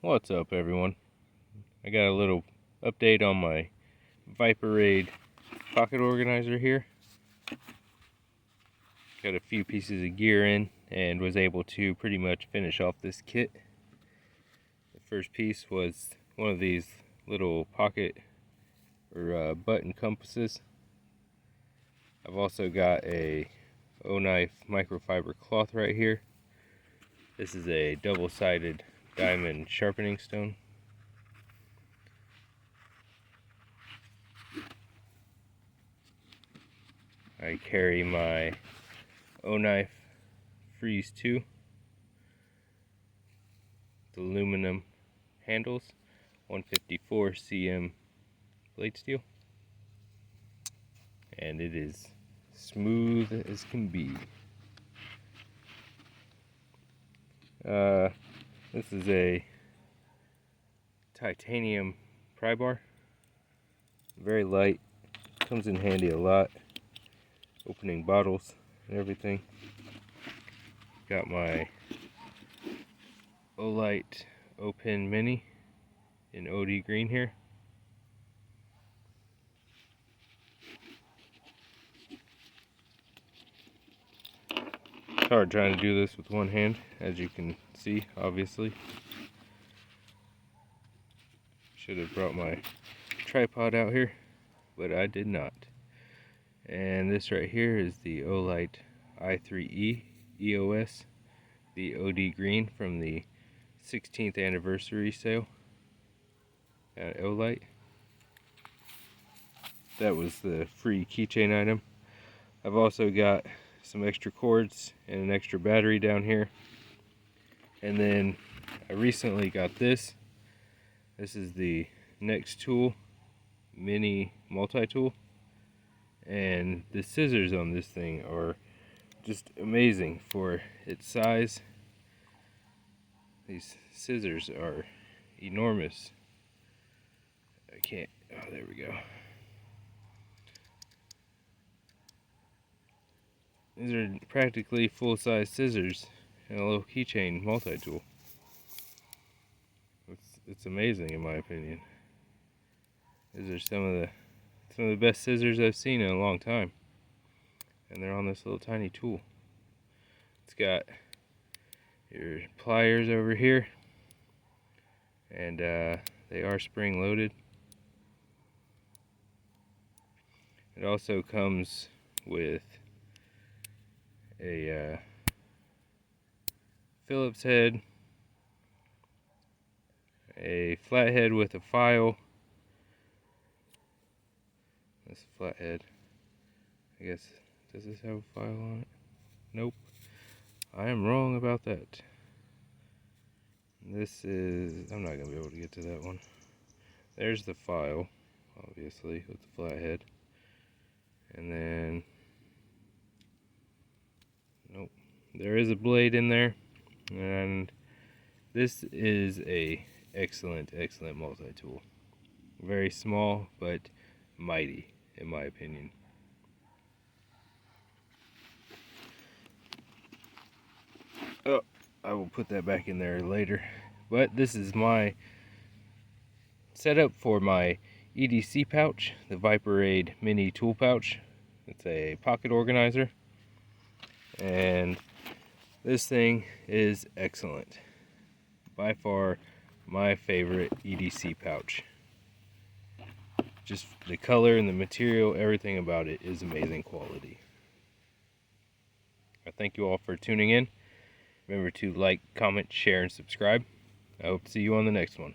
What's up, everyone? I got a little update on my Viperade pocket organizer here. Got a few pieces of gear in and was able to pretty much finish off this kit. The first piece was one of these little pocket or button compasses. I've also got a O-knife microfiber cloth right here. This is a double-sided diamond sharpening stone. I carry my O-knife Freeze 2, the aluminum handles, 154 cm blade steel, and it is smooth as can be. This is a titanium pry bar, very light, comes in handy a lot, opening bottles and everything. Got my Olight O-Pen Mini in OD green here. It's hard trying to do this with one hand, as you can see, obviously. Should have brought my tripod out here, but I did not. And this right here is the Olight i3E EOS, the OD green from the 16th anniversary sale at Olight. That was the free keychain item. I've also got some extra cords and an extra battery down here. And then I recently got this. This is the Nextool mini multi-tool. And the scissors on this thing are just amazing for its size. These scissors are enormous. I can't, oh, there we go. These are practically full-size scissors and a little keychain multi-tool. It's amazing in my opinion. These are some of the best scissors I've seen in a long time. And they're on this little tiny tool. It's got your pliers over here, and they are spring loaded. It also comes with a Phillips head, a flathead with a file. This flathead, I guess, does this have a file on it? Nope. I am wrong about that. This is, I'm not going to be able to get to that one. There's the file, obviously, with the flathead. And then, nope. There is a blade in there. And this is a excellent multi-tool. Very small, but mighty, in my opinion. Oh, I will put that back in there later. But this is my setup for my EDC pouch, the Viperade mini tool pouch. It's a pocket organizer. And this thing is excellent. By far my favorite EDC pouch. Just the color and the material, everything about it is amazing quality. I thank you all for tuning in. Remember to like, comment, share, and subscribe. I hope to see you on the next one.